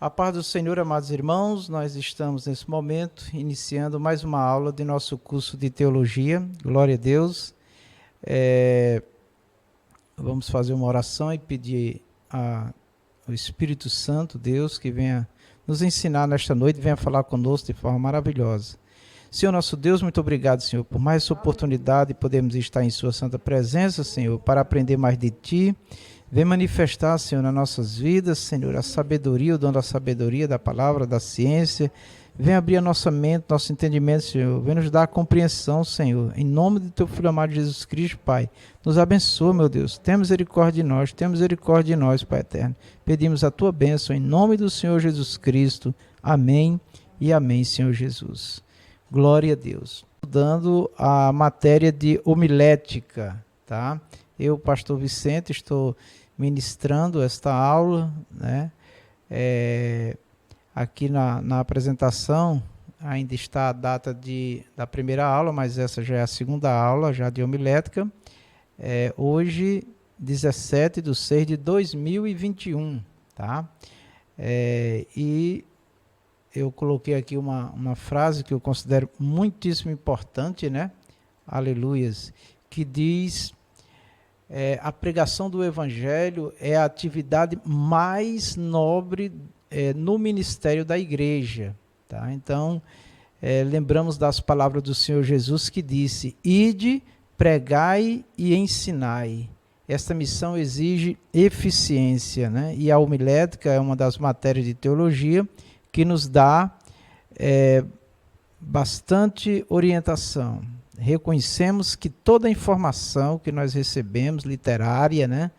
A paz do Senhor, amados irmãos, nós estamos nesse momento iniciando mais uma aula de nosso curso de teologia. Glória a Deus. Vamos fazer uma oração e pedir ao Espírito Santo, Deus, que venha nos ensinar nesta noite, venha falar conosco de forma maravilhosa. Senhor nosso Deus, muito obrigado, Senhor, por mais essa oportunidade de podermos estar em Sua santa presença, Senhor, para aprender mais de Ti. Vem manifestar, Senhor, nas nossas vidas, Senhor, a sabedoria, o dom da sabedoria, da palavra, da ciência. Vem abrir a nossa mente, nosso entendimento, Senhor. Vem nos dar a compreensão, Senhor. Em nome do Teu Filho amado Jesus Cristo, Pai. Nos abençoa, meu Deus. Tem misericórdia de nós, tem misericórdia de nós, Pai eterno. Pedimos a Tua bênção em nome do Senhor Jesus Cristo. Amém e amém, Senhor Jesus. Glória a Deus. Estudando a matéria de homilética, tá? Eu, pastor Vicente, estou ministrando esta aula, né? Aqui na apresentação ainda está a data da primeira aula, mas essa já é a segunda aula, já de homilética. Hoje, 17/6/2021, tá? E eu coloquei aqui uma frase que eu considero muitíssimo importante, né? Aleluias, que diz... a pregação do Evangelho é a atividade mais nobre no ministério da igreja. Tá? Então, lembramos das palavras do Senhor Jesus que disse: ide, pregai e ensinai. Esta missão exige eficiência, né? E a homilética é uma das matérias de teologia que nos dá bastante orientação. Reconhecemos que toda a informação que nós recebemos, literária, né,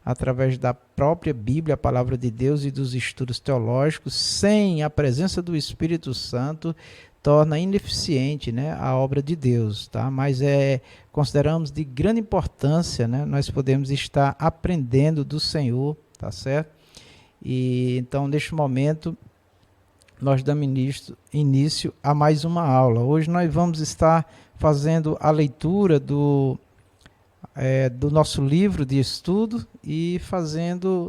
através da própria Bíblia, a palavra de Deus e dos estudos teológicos, sem a presença do Espírito Santo, torna ineficiente, né, a obra de Deus. Tá? Mas consideramos de grande importância, né, nós podemos estar aprendendo do Senhor, tá certo? E então, neste momento, nós damos início a mais uma aula. Hoje nós vamos estar fazendo a leitura do nosso livro de estudo e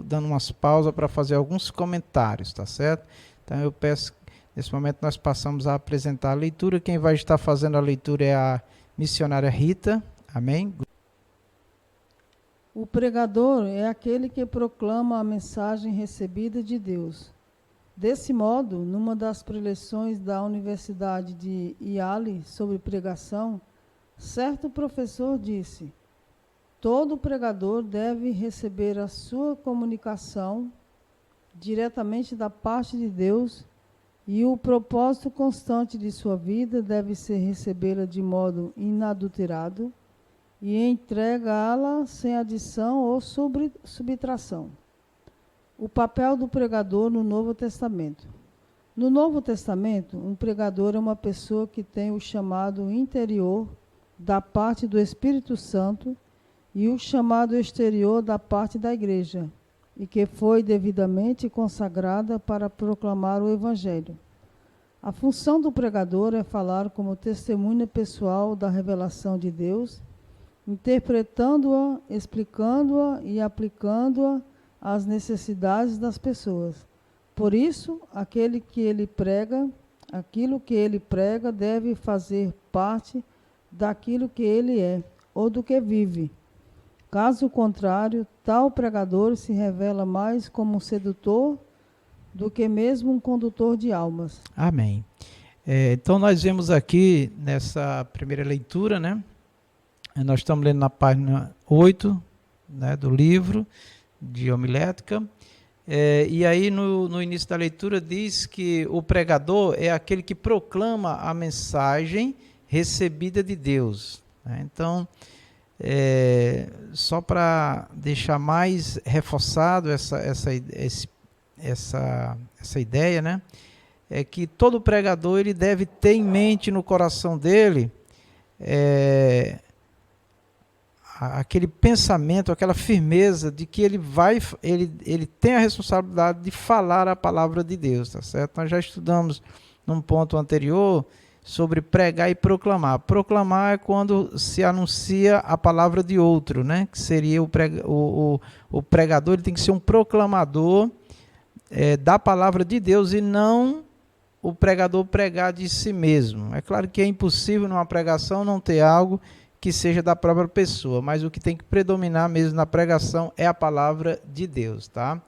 dando umas pausas para fazer alguns comentários, tá certo? Então eu peço, nesse momento nós passamos a apresentar a leitura. Quem vai estar fazendo a leitura é a missionária Rita, amém? O pregador é aquele que proclama a mensagem recebida de Deus. Desse modo, numa das preleções da Universidade de Yale sobre pregação, certo professor disse: todo pregador deve receber a sua comunicação diretamente da parte de Deus e o propósito constante de sua vida deve ser recebê-la de modo inadulterado e entregá-la sem adição ou subtração. O papel do pregador no Novo Testamento. No Novo Testamento, um pregador é uma pessoa que tem o chamado interior da parte do Espírito Santo e o chamado exterior da parte da igreja, e que foi devidamente consagrada para proclamar o Evangelho. A função do pregador é falar como testemunha pessoal da revelação de Deus, interpretando-a, explicando-a e aplicando-a às necessidades das pessoas. Por isso, aquilo que ele prega deve fazer parte daquilo que ele é, ou do que vive. Caso contrário, tal pregador se revela mais como um sedutor do que mesmo um condutor de almas. Amém. Então nós vemos aqui nessa primeira leitura, né? Nós estamos lendo na página 8, né, do livro de homilética, e aí no início da leitura diz que o pregador é aquele que proclama a mensagem recebida de Deus, né? Então, só para deixar mais reforçado essa ideia, né, é que todo pregador ele deve ter em mente no coração dele aquele pensamento, aquela firmeza de que ele tem a responsabilidade de falar a palavra de Deus, tá certo? Nós já estudamos num ponto anterior sobre pregar e proclamar. Proclamar é quando se anuncia a palavra de outro, né? Que seria o pregador, ele tem que ser um proclamador da palavra de Deus e não o pregador pregar de si mesmo. É claro que é impossível numa pregação não ter algo que seja da própria pessoa, mas o que tem que predominar mesmo na pregação é a palavra de Deus, tá?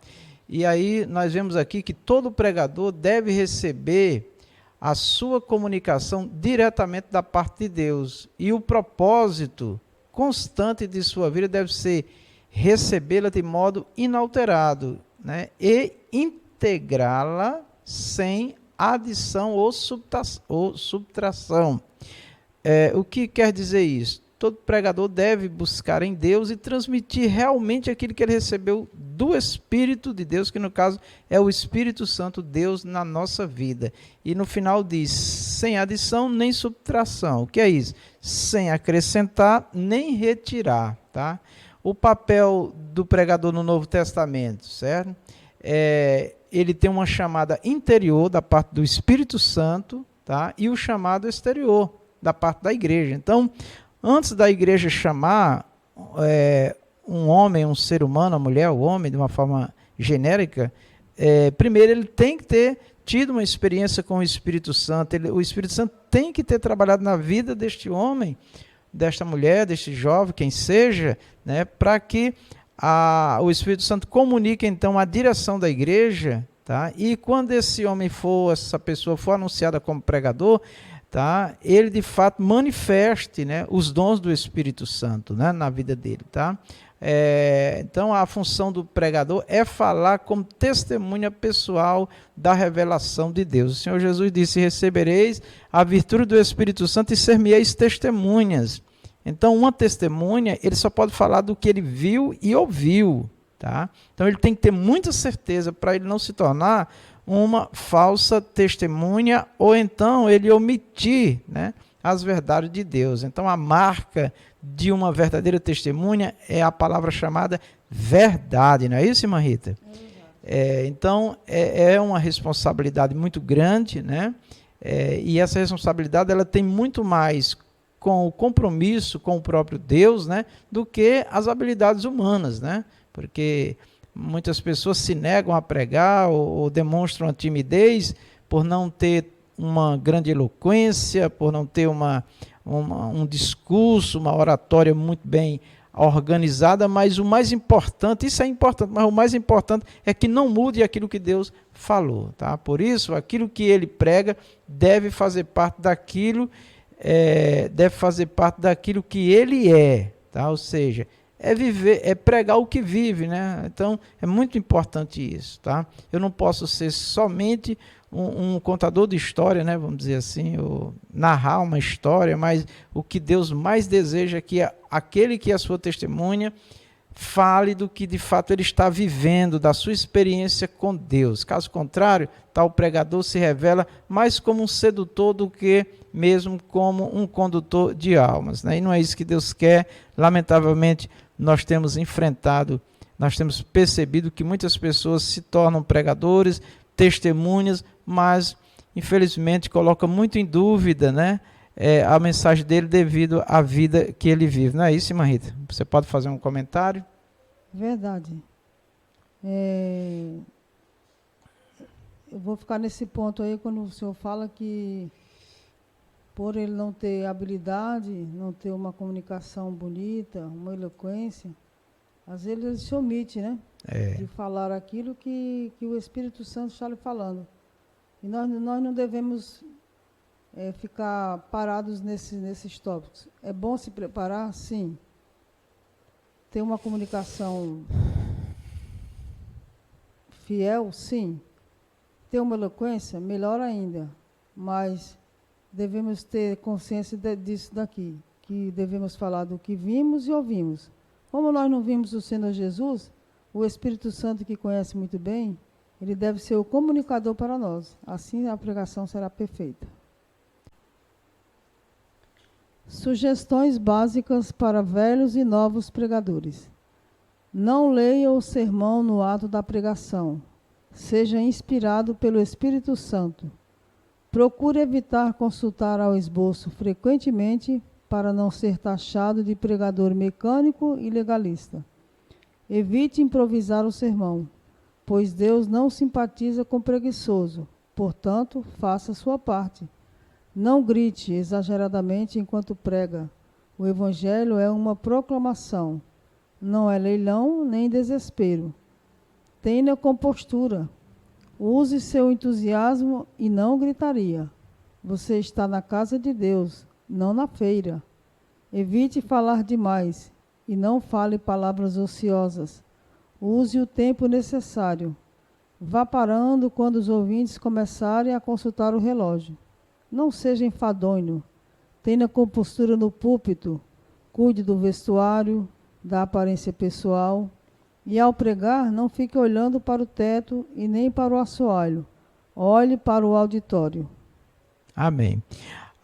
E aí nós vemos aqui que todo pregador deve receber a sua comunicação diretamente da parte de Deus, e o propósito constante de sua vida deve ser recebê-la de modo inalterado, né? E integrá-la sem adição ou subtração. O que quer dizer isso? Todo pregador deve buscar em Deus e transmitir realmente aquilo que ele recebeu do Espírito de Deus, que no caso é o Espírito Santo, Deus na nossa vida. E no final diz, sem adição nem subtração. O que é isso? Sem acrescentar nem retirar, tá? O papel do pregador no Novo Testamento, certo? Ele tem uma chamada interior da parte do Espírito Santo, tá? E o chamado exterior da parte da igreja. Então, antes da igreja chamar um homem, um ser humano, a mulher, o homem, de uma forma genérica, primeiro ele tem que ter tido uma experiência com o Espírito Santo. O Espírito Santo tem que ter trabalhado na vida deste homem, desta mulher, deste jovem, quem seja, né, para que o Espírito Santo comunique então a direção da igreja, tá? E quando essa pessoa for anunciada como pregador, tá? Ele de fato manifeste, né, os dons do Espírito Santo, né, na vida dele, tá? Então a função do pregador é falar como testemunha pessoal da revelação de Deus. O Senhor Jesus disse: recebereis a virtude do Espírito Santo e ser-me-eis testemunhas. Então uma testemunha, ele só pode falar do que ele viu e ouviu, tá? Então ele tem que ter muita certeza para ele não se tornar uma falsa testemunha, ou então ele omitir, né, as verdades de Deus. Então a marca de uma verdadeira testemunha é a palavra chamada verdade, não é isso, irmã Rita? Então é uma responsabilidade muito grande, né? E essa responsabilidade ela tem muito mais com o compromisso com o próprio Deus, né, do que as habilidades humanas, né? Porque muitas pessoas se negam a pregar ou demonstram a timidez por não ter uma grande eloquência, por não ter um discurso, uma oratória muito bem organizada, mas o mais importante, isso é importante, mas o mais importante é que não mude aquilo que Deus falou, tá? Por isso, aquilo que ele prega deve fazer parte daquilo que ele é, tá? Ou seja, pregar o que vive, né? Então é muito importante isso, tá? Eu não posso ser somente um contador de história, né? Vamos dizer assim, ou narrar uma história, mas o que Deus mais deseja é que aquele que é a sua testemunha fale do que de fato ele está vivendo, da sua experiência com Deus. Caso contrário, tal pregador se revela mais como um sedutor do que mesmo como um condutor de almas, né? E não é isso que Deus quer. Lamentavelmente, nós temos percebido que muitas pessoas se tornam pregadores, testemunhas, mas infelizmente coloca muito em dúvida, né, a mensagem dele devido à vida que ele vive. Não é isso, irmã Rita? Você pode fazer um comentário? Verdade. Eu vou ficar nesse ponto aí quando o senhor fala que por ele não ter habilidade, não ter uma comunicação bonita, uma eloquência, às vezes ele se omite, né? De falar aquilo que o Espírito Santo está lhe falando. E nós não devemos ficar parados nesses tópicos. É bom se preparar? Sim. Ter uma comunicação fiel? Sim. Ter uma eloquência? Melhor ainda. Mas devemos ter consciência disso daqui, que devemos falar do que vimos e ouvimos. Como nós não vimos o Senhor Jesus, o Espírito Santo, que conhece muito bem, ele deve ser o comunicador para nós. Assim a pregação será perfeita. Sugestões básicas para velhos e novos pregadores. Não leia o sermão no ato da pregação. Seja inspirado pelo Espírito Santo. Procure evitar consultar ao esboço frequentemente para não ser taxado de pregador mecânico e legalista. Evite improvisar o sermão. pois Deus não simpatiza com preguiçoso. Portanto, faça a sua parte. Não grite exageradamente enquanto prega. O Evangelho é uma proclamação. Não é leilão nem desespero. Tenha compostura. Use seu entusiasmo e não gritaria. Você está na casa de Deus, não na feira. Evite falar demais e não fale palavras ociosas. Use o tempo necessário. Vá parando quando os ouvintes começarem a consultar o relógio. Não seja enfadonho. Tenha compostura no púlpito. Cuide do vestuário, da aparência pessoal. E ao pregar, não fique olhando para o teto e nem para o assoalho. Olhe para o auditório. Amém.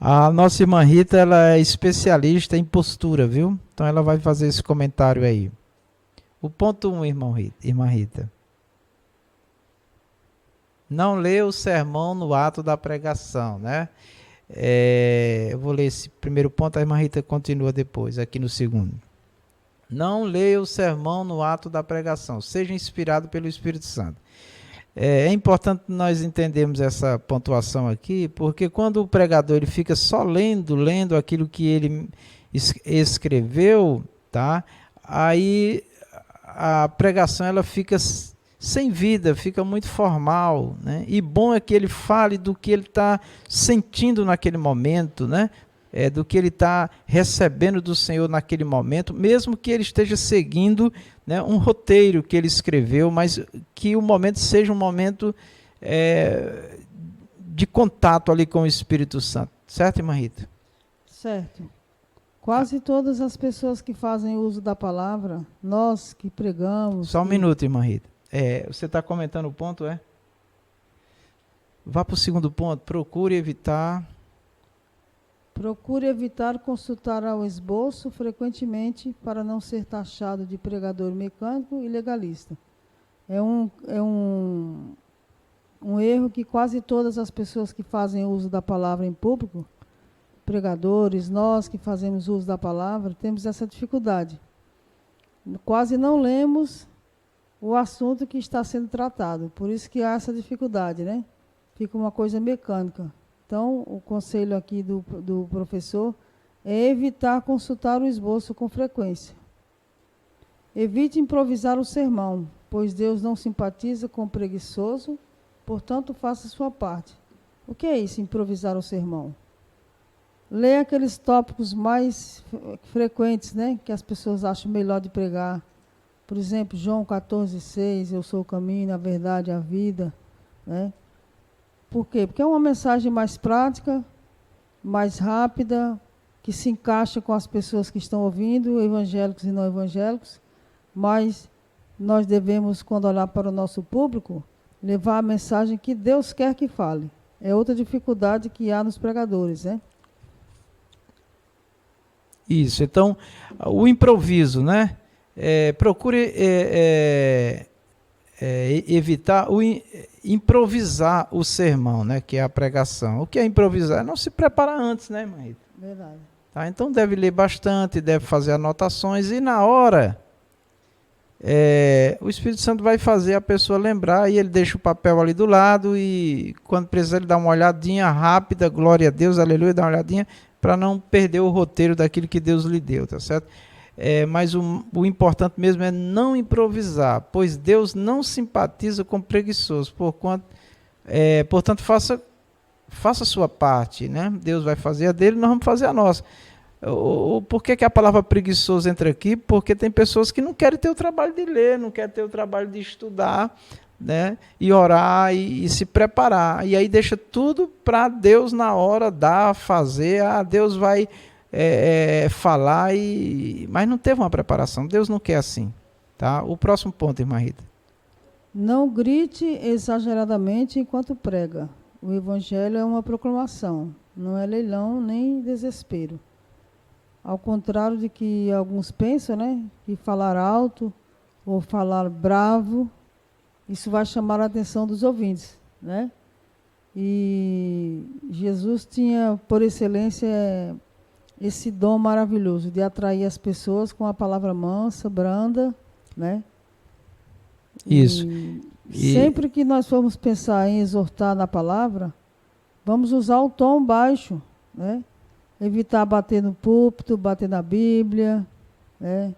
A nossa irmã Rita, ela é especialista em postura, viu? Então ela vai fazer esse comentário aí. O ponto 1, irmã Rita. Não lê o sermão no ato da pregação, né? Eu vou ler esse primeiro ponto, a irmã Rita continua depois, aqui no segundo. Não leia o sermão no ato da pregação, seja inspirado pelo Espírito Santo. É importante nós entendermos essa pontuação aqui, porque quando o pregador ele fica só lendo aquilo que ele escreveu, tá? Aí a pregação ela fica sem vida, fica muito formal, né? E bom é que ele fale do que ele está sentindo naquele momento, né? Do que ele está recebendo do Senhor naquele momento, mesmo que ele esteja seguindo, né, um roteiro que ele escreveu, mas que o momento seja um momento de contato ali com o Espírito Santo. Certo, irmã Rita? Certo. Quase todas as pessoas que fazem uso da palavra, nós que pregamos... Só um minuto, irmã Rita. Você está comentando o ponto, é? Vá para o segundo ponto. Procure evitar consultar ao esboço frequentemente para não ser taxado de pregador mecânico e legalista. É um erro que quase todas as pessoas que fazem uso da palavra em público, pregadores, nós que fazemos uso da palavra, temos essa dificuldade. Quase não lemos o assunto que está sendo tratado, por isso que há essa dificuldade, né? Fica uma coisa mecânica. Então, o conselho aqui do professor é evitar consultar o esboço com frequência. Evite improvisar o sermão, pois Deus não simpatiza com o preguiçoso, portanto, faça sua parte. O que é isso, improvisar o sermão? Leia aqueles tópicos mais frequentes, né, que as pessoas acham melhor de pregar. Por exemplo, João 14,6, eu sou o caminho, a verdade e a vida, né? Por quê? Porque é uma mensagem mais prática, mais rápida, que se encaixa com as pessoas que estão ouvindo, evangélicos e não evangélicos, mas nós devemos, quando olhar para o nosso público, levar a mensagem que Deus quer que fale. É outra dificuldade que há nos pregadores, né? Isso, então, o improviso, né? Procure evitar improvisar o sermão, né? Que é a pregação. O que é improvisar? É não se preparar antes, né, irmã Rita? Verdade. Tá? Então deve ler bastante, deve fazer anotações e na hora o Espírito Santo vai fazer a pessoa lembrar e ele deixa o papel ali do lado e quando precisar ele dá uma olhadinha rápida, glória a Deus, aleluia, dá uma olhadinha para não perder o roteiro daquilo que Deus lhe deu, tá certo? Mas o importante mesmo é não improvisar, pois Deus não simpatiza com preguiçosos, portanto faça a sua parte, né? Deus vai fazer a dele, nós vamos fazer a nossa. Por que a palavra preguiçoso entra aqui? Porque tem pessoas que não querem ter o trabalho de ler, não querem ter o trabalho de estudar, né? E orar e se preparar, e aí deixa tudo para Deus na hora dar, fazer, Deus vai falar, mas não teve uma preparação. Deus não quer assim, tá? O próximo ponto, irmã Rita. Não grite exageradamente enquanto prega. O Evangelho é uma proclamação, não é leilão nem desespero. Ao contrário de que alguns pensam, né, que falar alto ou falar bravo, isso vai chamar a atenção dos ouvintes, né? E Jesus tinha, por excelência, esse dom maravilhoso de atrair as pessoas com a palavra mansa, branda, né? Isso. Sempre que nós formos pensar em exortar na palavra, vamos usar o tom baixo, né? Evitar bater no púlpito, bater na Bíblia, né?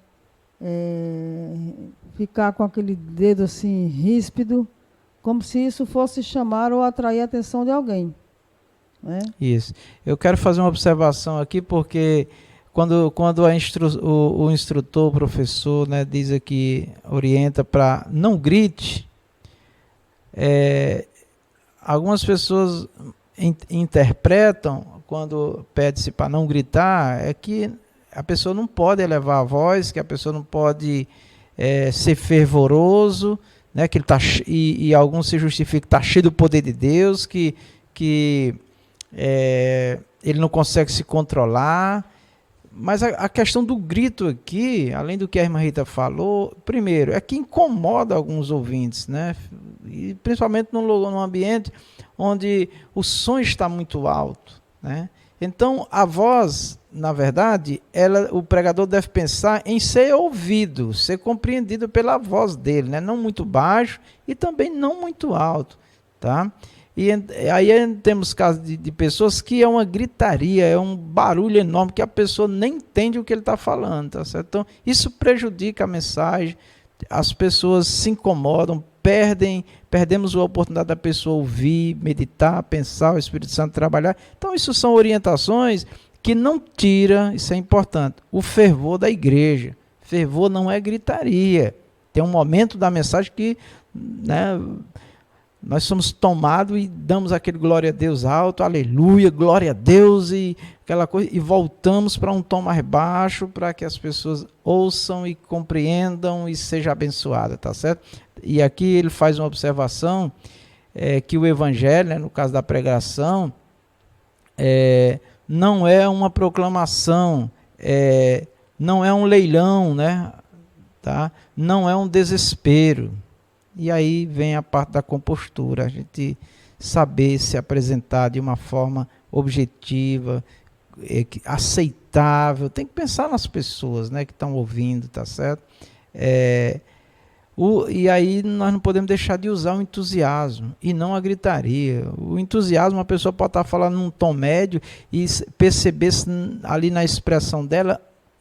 Ficar com aquele dedo assim ríspido, como se isso fosse chamar ou atrair a atenção de alguém, né? Isso. Eu quero fazer uma observação aqui, porque quando o instrutor, o professor, né, diz aqui, orienta para não grite, algumas pessoas interpretam, quando pede-se para não gritar, é que a pessoa não pode elevar a voz, que a pessoa não pode ser fervoroso, né, que ele tá, e alguns se justificam que está cheio do poder de Deus, que ele não consegue se controlar. Mas a questão do grito aqui, além do que a irmã Rita falou, primeiro, é que incomoda alguns ouvintes, né? E principalmente num ambiente onde o som está muito alto, né? Então, a voz, na verdade, o pregador deve pensar em ser ouvido, ser compreendido pela voz dele, né? Não muito baixo e também não muito alto, tá? E aí temos casos de pessoas que é uma gritaria, é um barulho enorme, que a pessoa nem entende o que ele está falando, tá certo? Então, isso prejudica a mensagem, as pessoas se incomodam, perdemos a oportunidade da pessoa ouvir, meditar, pensar, o Espírito Santo trabalhar. Então, isso são orientações que não tira, isso é importante, o fervor da igreja. Fervor não é gritaria. Tem um momento da mensagem que, né, nós somos tomados e damos aquele glória a Deus alto, aleluia, glória a Deus, e aquela coisa, e voltamos para um tom mais baixo, para que as pessoas ouçam e compreendam e seja abençoada, tá certo? E aqui ele faz uma observação, que o evangelho, né, no caso da pregação, não é uma proclamação, não é um leilão, né, tá? Não é um desespero. E aí vem a parte da compostura, a gente saber se apresentar de uma forma objetiva, aceitável. Tem que pensar nas pessoas, né, que estão ouvindo, tá certo? E aí nós não podemos deixar de usar o entusiasmo e não a gritaria. O entusiasmo, a pessoa pode estar falando num tom médio e perceber ali na expressão dela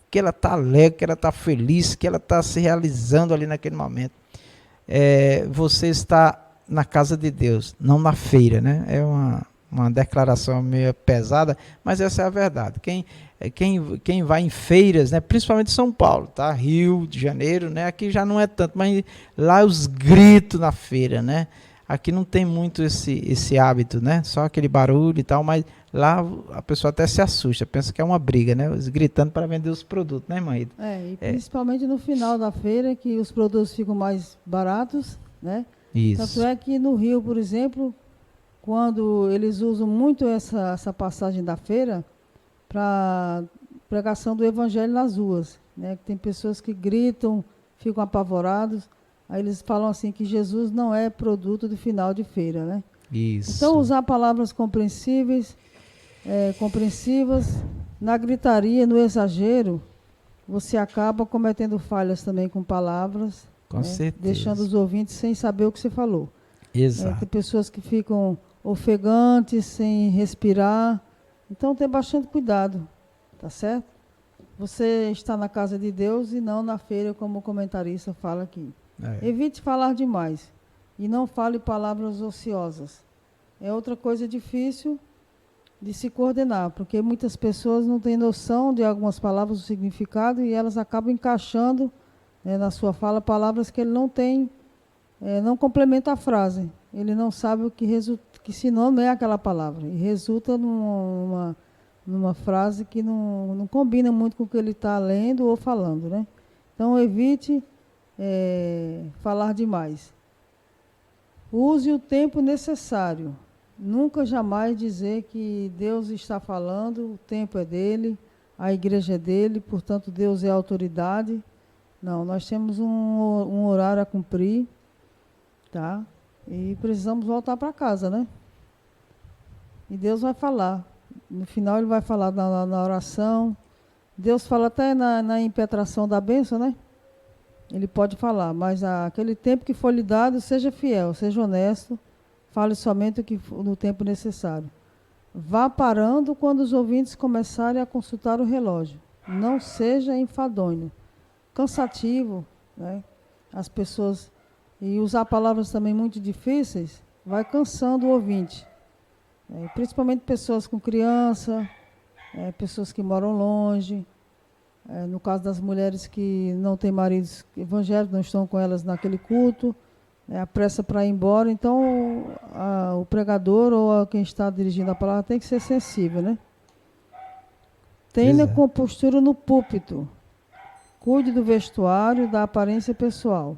que ela está alegre, que ela está feliz, que ela está se realizando ali naquele momento. Você está na casa de Deus, não na feira, né? É uma declaração meio pesada, mas essa é a verdade. Quem vai em feiras, né? Principalmente São Paulo, tá? Rio de Janeiro, né? Aqui já não é tanto, mas lá os gritos na feira, né? Aqui não tem muito esse hábito, né? Só aquele barulho e tal, mas lá a pessoa até se assusta, pensa que é uma briga, né? Eles gritando para vender os produtos, né, mãe? E principalmente no final da feira, que os produtos ficam mais baratos, né? Isso. Tanto é que no Rio, por exemplo, quando eles usam muito essa passagem da feira para pregação do evangelho nas ruas, né? Tem pessoas que gritam, ficam apavorados. Aí eles falam assim que Jesus não é produto de final de feira, né? Isso. Então, usar palavras compreensivas, na gritaria, no exagero, você acaba cometendo falhas também com palavras, com certeza, deixando os ouvintes sem saber o que você falou. Exato. Tem pessoas que ficam ofegantes, sem respirar. Então, tem bastante cuidado, tá certo? Você está na casa de Deus e não na feira, como o comentarista fala aqui. Evite falar demais e não fale palavras ociosas. É outra coisa difícil de se coordenar, porque muitas pessoas não têm noção de algumas palavras, o significado, e elas acabam encaixando, né, na sua fala palavras que ele não tem, não complementa a frase. Ele não sabe o que sinônimo é aquela palavra, e resulta numa frase que não combina muito com o que ele está lendo ou falando, né? Então, evite falar demais. Use o tempo necessário. Nunca jamais dizer que Deus está falando, o tempo é dele, a igreja é dele, portanto Deus é a autoridade. Não, nós temos um horário a cumprir, tá? E precisamos voltar para casa, né? E Deus vai falar. No final ele vai falar na oração. Deus fala até na impetração da bênção, né? ele pode falar, mas aquele tempo que for lhe dado, seja fiel, seja honesto, fale somente no tempo necessário. Vá parando quando os ouvintes começarem a consultar o relógio. Não seja enfadonho, cansativo, né? As pessoas, e usar palavras também muito difíceis, vai cansando o ouvinte. Principalmente pessoas com criança, pessoas que moram longe, no caso das mulheres que não têm maridos evangélicos, não estão com elas naquele culto, a pressa para ir embora. Então, o pregador ou quem está dirigindo a palavra tem que ser sensível, né? Tenha compostura no púlpito. Cuide do vestuário, da aparência pessoal.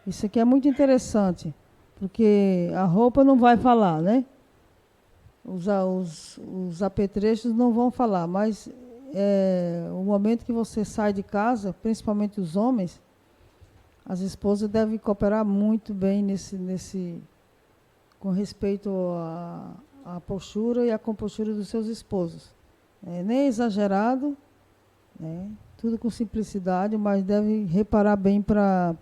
Isso aqui é muito interessante, porque a roupa não vai falar, né? Os apetrechos não vão falar, mas o momento que você sai de casa, principalmente os homens, as esposas devem cooperar muito bem com respeito à postura e à compostura dos seus esposos. Nem exagerado, né? Tudo com simplicidade, mas deve reparar bem para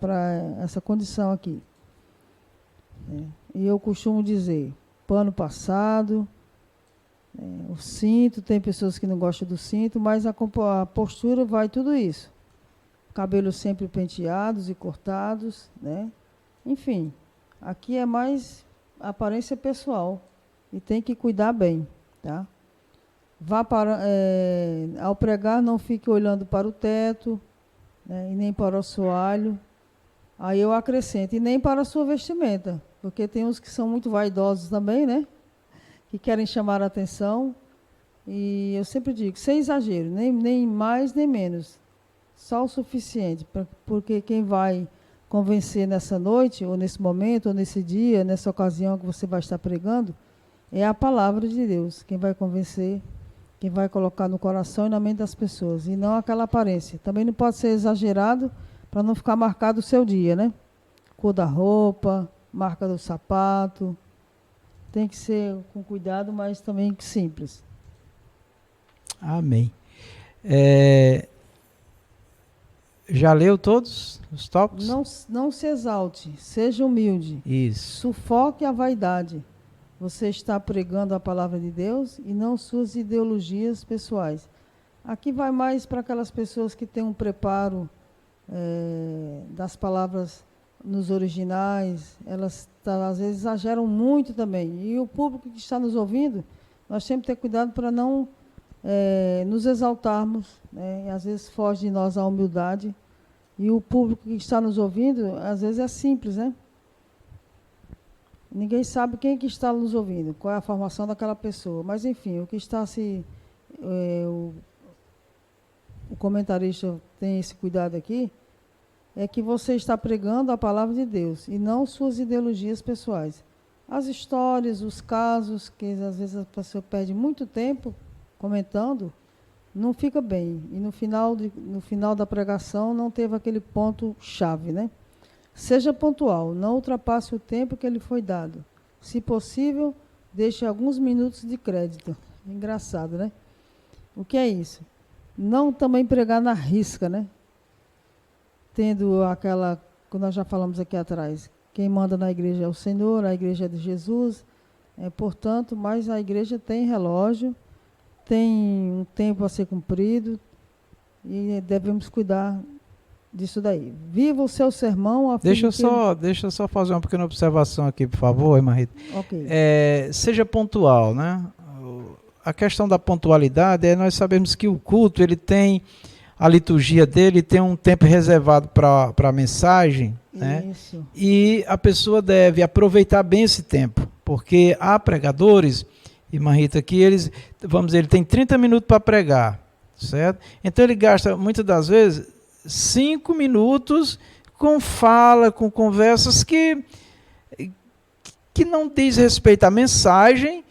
essa condição aqui. E eu costumo dizer, pano passado, o cinto, tem pessoas que não gostam do cinto, mas a postura vai tudo isso. Cabelos sempre penteados e cortados, né? Enfim, aqui é mais aparência pessoal e tem que cuidar bem, tá? Ao pregar, não fique olhando para o teto, né, e nem para o assoalho. Aí eu acrescento, e nem para a sua vestimenta, porque tem uns que são muito vaidosos também, né? Que querem chamar a atenção. E eu sempre digo, sem exagero, nem mais nem menos, só o suficiente, porque quem vai convencer nessa noite, ou nesse momento, ou nesse dia, nessa ocasião que você vai estar pregando, é a palavra de Deus. Quem vai convencer, quem vai colocar no coração e na mente das pessoas, e não aquela aparência. Também não pode ser exagerado para não ficar marcado o seu dia, né? Cor da roupa, marca do sapato. Tem que ser com cuidado, mas também simples. Amém. Já leu todos os tópicos? Não se exalte, seja humilde. Isso. Sufoque a vaidade. Você está pregando a palavra de Deus e não suas ideologias pessoais. Aqui vai mais para aquelas pessoas que têm um preparo das palavras nos originais. Elas às vezes exageram muito também. E o público que está nos ouvindo, nós temos que ter cuidado para não nos exaltarmos, né? E às vezes foge de nós a humildade. E o público que está nos ouvindo, às vezes é simples, né? Ninguém sabe quem que está nos ouvindo, qual é a formação daquela pessoa. Mas, enfim, o que está o comentarista tem esse cuidado aqui, é que você está pregando a palavra de Deus e não suas ideologias pessoais. As histórias, os casos, que às vezes a pessoa perde muito tempo comentando, não fica bem. E no final da pregação não teve aquele ponto-chave, né? Seja pontual, não ultrapasse o tempo que lhe foi dado. Se possível, deixe alguns minutos de crédito. Engraçado, né? O que é isso? Não também pregar na risca, né? Tendo aquela, que nós já falamos aqui atrás, quem manda na igreja é o Senhor, a igreja é de Jesus, portanto, mas a igreja tem relógio, tem um tempo a ser cumprido e devemos cuidar disso daí. Viva o seu sermão. Deixa eu só fazer uma pequena observação aqui, por favor, irmã Rita. Ok. Seja pontual, né? A questão da pontualidade nós sabemos que o culto, ele tem a liturgia dele, tem um tempo reservado para a mensagem, né? Isso. E a pessoa deve aproveitar bem esse tempo, porque há pregadores, irmã Rita, que eles, vamos dizer, ele tem 30 minutos para pregar, certo? Então ele gasta, muitas das vezes, 5 minutos com fala, com conversas que não diz respeito à mensagem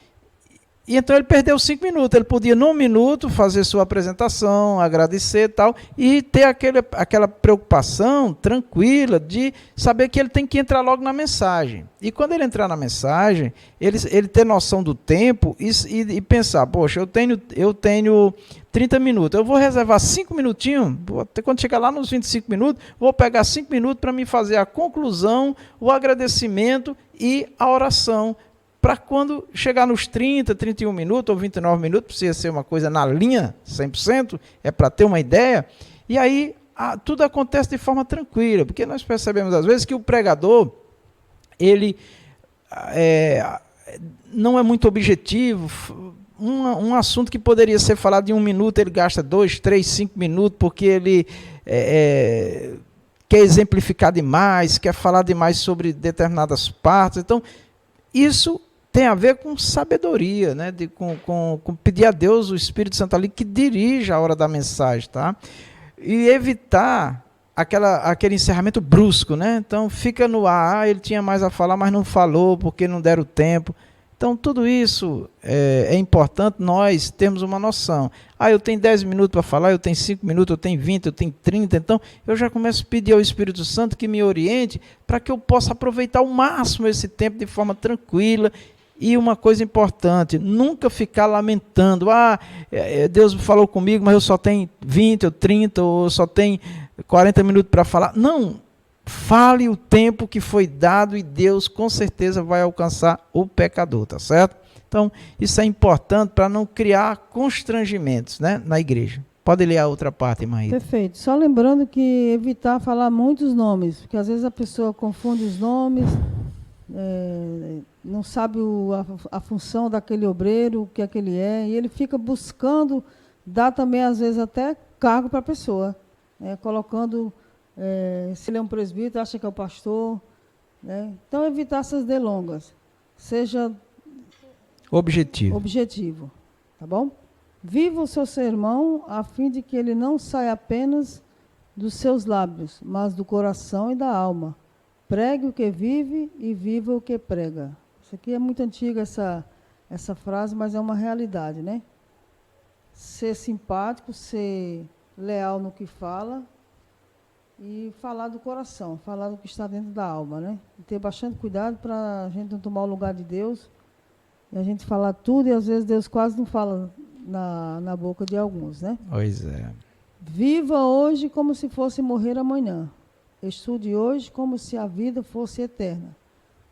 E então ele perdeu 5 minutos. Ele podia, num minuto, fazer sua apresentação, agradecer e tal, e ter aquela preocupação tranquila de saber que ele tem que entrar logo na mensagem. E quando ele entrar na mensagem, ele ter noção do tempo e pensar, poxa, eu tenho 30 minutos, eu vou reservar 5 minutinhos, quando chegar lá nos 25 minutos, vou pegar 5 minutos para me fazer a conclusão, o agradecimento e a oração, para quando chegar nos 30, 31 minutos ou 29 minutos, precisa ser uma coisa na linha 100%, é para ter uma ideia, e aí tudo acontece de forma tranquila, porque nós percebemos às vezes que o pregador, ele não é muito objetivo. Um assunto que poderia ser falado em 1 minuto, ele gasta 2, 3, 5 minutos, porque ele quer exemplificar demais, quer falar demais sobre determinadas partes. Então, isso tem a ver com sabedoria, né? Com pedir a Deus, o Espírito Santo ali, que dirija a hora da mensagem, tá? E evitar aquele encerramento brusco, né? Então, fica no ar, ele tinha mais a falar, mas não falou, porque não deram tempo. Então, tudo isso é importante nós termos uma noção. Eu tenho 10 minutos para falar, eu tenho 5 minutos, eu tenho 20, eu tenho 30. Então, eu já começo a pedir ao Espírito Santo que me oriente para que eu possa aproveitar ao máximo esse tempo de forma tranquila. E uma coisa importante, nunca ficar lamentando. Deus falou comigo, mas eu só tenho 20 ou 30, ou eu só tenho 40 minutos para falar. Não. Fale o tempo que foi dado e Deus com certeza vai alcançar o pecador, tá certo? Então, isso é importante para não criar constrangimentos, né, na igreja. Pode ler a outra parte, irmã Rita. Perfeito. Só lembrando que evitar falar muitos nomes, porque às vezes a pessoa confunde os nomes, não sabe a função daquele obreiro, o que é que ele é, e ele fica buscando dar também, às vezes, até cargo para a pessoa, colocando... se ele é um presbítero, acha que é o pastor, né? Então, evitar essas delongas. Seja objetivo, tá bom? Viva o seu sermão a fim de que ele não saia apenas dos seus lábios, mas do coração e da alma. Pregue o que vive e viva o que prega. Isso aqui é muito antiga, essa frase, mas é uma realidade, né? Ser simpático, ser leal no que fala, e falar do coração, falar do que está dentro da alma, né? E ter bastante cuidado para a gente não tomar o lugar de Deus e a gente falar tudo e às vezes Deus quase não fala na boca de alguns, né? Pois é. Viva hoje como se fosse morrer amanhã. Estude hoje como se a vida fosse eterna.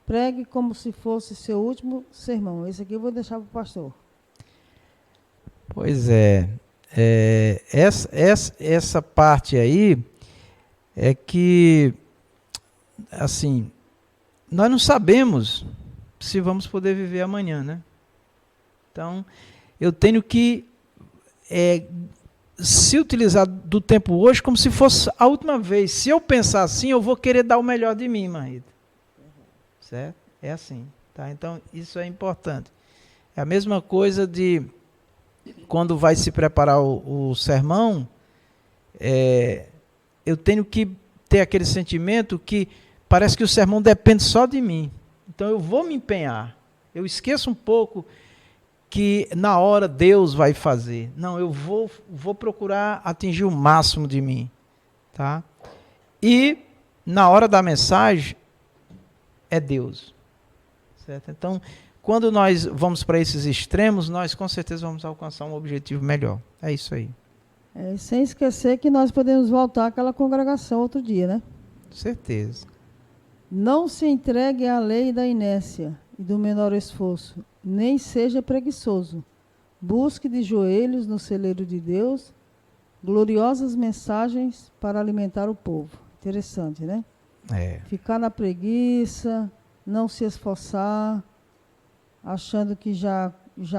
Pregue como se fosse seu último sermão. Esse aqui eu vou deixar para o pastor. Pois é. Essa parte aí é que, assim, nós não sabemos se vamos poder viver amanhã, né? Então, eu tenho que se utilizar do tempo hoje como se fosse a última vez. Se eu pensar assim, eu vou querer dar o melhor de mim, marido. Certo? É assim, tá? Então, isso é importante. É a mesma coisa de quando vai se preparar o sermão, eu tenho que ter aquele sentimento que parece que o sermão depende só de mim. Então eu vou me empenhar. Eu esqueço um pouco que na hora Deus vai fazer. Não, eu vou procurar atingir o máximo de mim. Tá? E na hora da mensagem é Deus. Certo? Então, quando nós vamos para esses extremos, nós com certeza vamos alcançar um objetivo melhor. É isso aí. Sem esquecer que nós podemos voltar àquela congregação outro dia, né? Certeza. Não se entregue à lei da inércia e do menor esforço, nem seja preguiçoso. Busque de joelhos no celeiro de Deus gloriosas mensagens para alimentar o povo. Interessante, né? Ficar na preguiça, não se esforçar, achando que já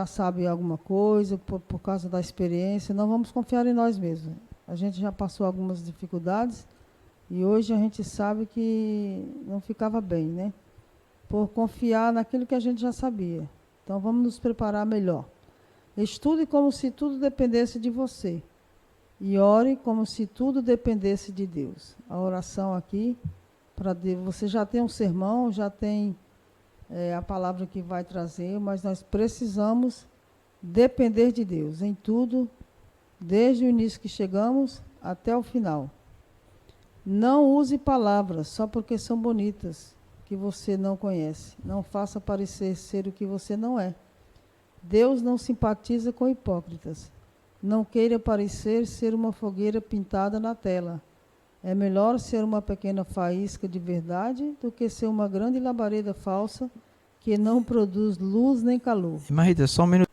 sabe alguma coisa, por causa da experiência. Não vamos confiar em nós mesmos. A gente já passou algumas dificuldades e hoje a gente sabe que não ficava bem, né? Por confiar naquilo que a gente já sabia. Então, vamos nos preparar melhor. Estude como se tudo dependesse de você. E ore como se tudo dependesse de Deus. A oração aqui, para Deus, você já tem um sermão, já tem a palavra que vai trazer, mas nós precisamos depender de Deus em tudo, desde o início que chegamos até o final. Não use palavras só porque são bonitas, que você não conhece. Não faça parecer ser o que você não é. Deus não simpatiza com hipócritas. Não queira parecer ser uma fogueira pintada na tela. É melhor ser uma pequena faísca de verdade do que ser uma grande labareda falsa que não produz luz nem calor. Irmã Rita, só um minuto.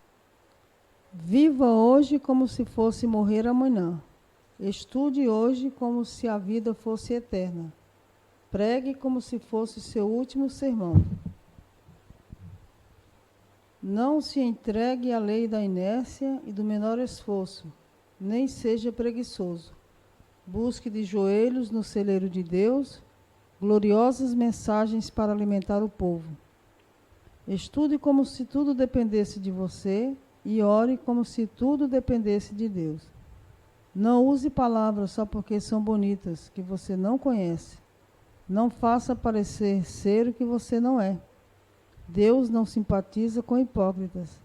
Viva hoje como se fosse morrer amanhã. Estude hoje como se a vida fosse eterna. Pregue como se fosse seu último sermão. Não se entregue à lei da inércia e do menor esforço, nem seja preguiçoso. Busque de joelhos no celeiro de Deus gloriosas mensagens para alimentar o povo. Estude como se tudo dependesse de você e ore como se tudo dependesse de Deus. Não use palavras só porque são bonitas, que você não conhece. Não faça parecer ser o que você não é. Deus não simpatiza com hipócritas.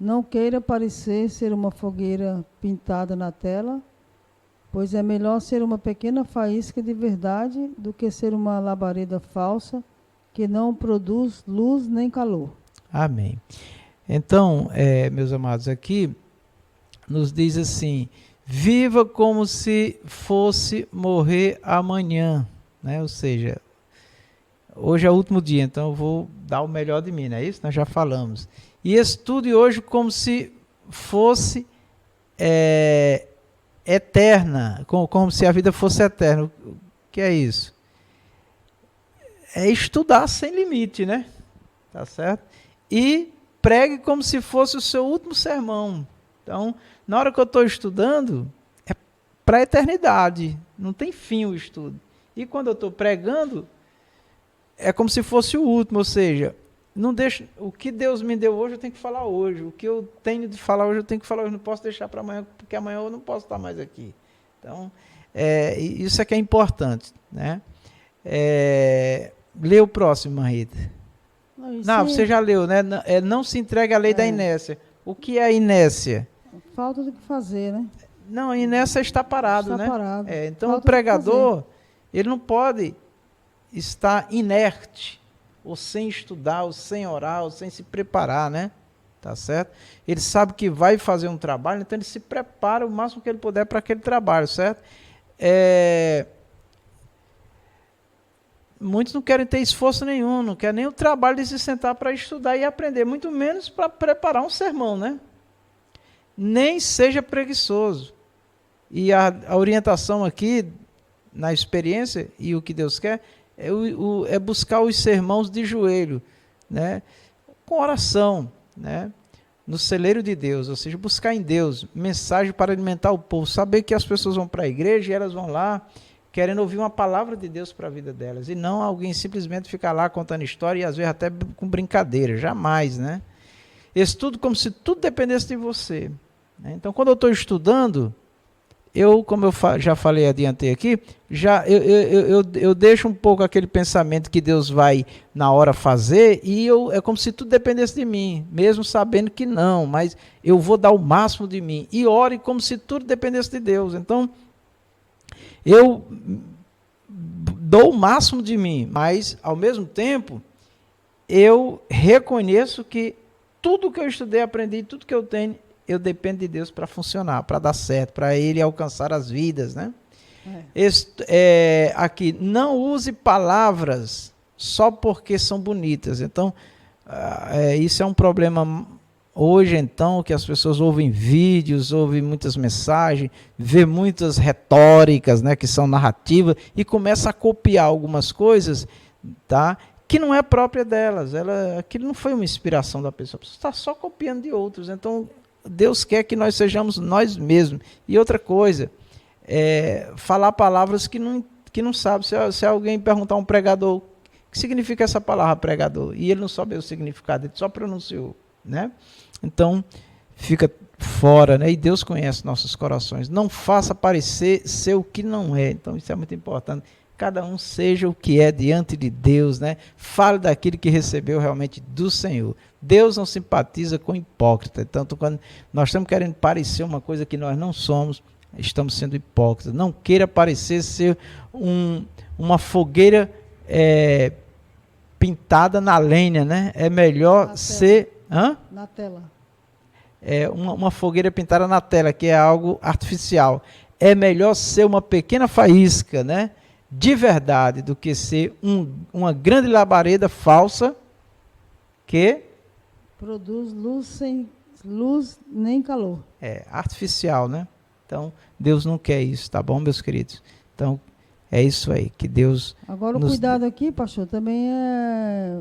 Não queira parecer ser uma fogueira pintada na tela, pois é melhor ser uma pequena faísca de verdade do que ser uma labareda falsa que não produz luz nem calor. Amém. Então, meus amados, aqui nos diz assim: viva como se fosse morrer amanhã, né? Ou seja, hoje é o último dia, então eu vou dar o melhor de mim, não é isso? Nós já falamos. E estude hoje como se fosse eterna, como se a vida fosse eterna. O que é isso? É estudar sem limite, né? Tá certo? E pregue como se fosse o seu último sermão. Então, na hora que eu estou estudando, é para a eternidade. Não tem fim o estudo. E quando eu estou pregando, é como se fosse o último, ou seja, não deixo, o que Deus me deu hoje eu tenho que falar hoje, o que eu tenho de falar hoje eu tenho que falar hoje, não posso deixar para amanhã, porque amanhã eu não posso estar mais aqui. Então, isso é que é importante, né? Lê o próximo, Rita. Não, você já leu, né? Não se entregue à lei da inércia. O que é a inércia? Falta do que fazer, né? Não, a inércia está parado, Está né? parado. Então, Falta o pregador, ele não pode estar inerte, ou sem estudar, ou sem orar, ou sem se preparar, né? Tá certo? Ele sabe que vai fazer um trabalho, então ele se prepara o máximo que ele puder para aquele trabalho, certo? Muitos não querem ter esforço nenhum, não querem nem o trabalho de se sentar para estudar e aprender, muito menos para preparar um sermão, né? Nem seja preguiçoso. E a orientação aqui, na experiência, e o que Deus quer, é buscar os sermãos de joelho, né? Com oração, né? No celeiro de Deus, ou seja, buscar em Deus mensagem para alimentar o povo, saber que as pessoas vão para a igreja e elas vão lá querendo ouvir uma palavra de Deus para a vida delas, e não alguém simplesmente ficar lá contando história e às vezes até com brincadeira, jamais, né? Estudo como se tudo dependesse de você, né? Então, quando eu estou estudando, como eu já falei, adiantei aqui, eu deixo um pouco aquele pensamento que Deus vai na hora fazer, e é como se tudo dependesse de mim, mesmo sabendo que não, mas eu vou dar o máximo de mim, e ore como se tudo dependesse de Deus. Então, eu dou o máximo de mim, mas, ao mesmo tempo, eu reconheço que tudo que eu estudei, aprendi, tudo que eu tenho, eu dependo de Deus para funcionar, para dar certo, para Ele alcançar as vidas, né? Aqui, não use palavras só porque são bonitas. Então, isso é um problema hoje, então, que as pessoas ouvem vídeos, ouvem muitas mensagens, vê muitas retóricas, né, que são narrativas, e começa a copiar algumas coisas, tá, que não é própria delas. Aquilo não foi uma inspiração da pessoa, a pessoa está só copiando de outros. Então, Deus quer que nós sejamos nós mesmos. E outra coisa, falar palavras que não sabe. Se alguém perguntar a um pregador, o que significa essa palavra pregador? E ele não sabe o significado, ele só pronunciou, né? Então, fica fora, né? E Deus conhece nossos corações. Não faça parecer ser o que não é. Então, isso é muito importante. cada um seja o que é diante de Deus, né? Fale daquilo que recebeu realmente do Senhor. Deus não simpatiza com hipócrita. Tanto quando nós estamos querendo parecer uma coisa que nós não somos, estamos sendo hipócritas. Não queira parecer ser uma fogueira pintada na lenha, né? É melhor Na ser... Hã? Na tela. Uma fogueira pintada na tela, que é algo artificial. É melhor ser uma pequena faísca, né? De verdade, do que ser uma grande labareda falsa que produz luz sem luz nem calor. Artificial, né? Então, Deus não quer isso, tá bom, meus queridos? Então, é isso aí, que Deus... Agora, o cuidado aqui, pastor, também é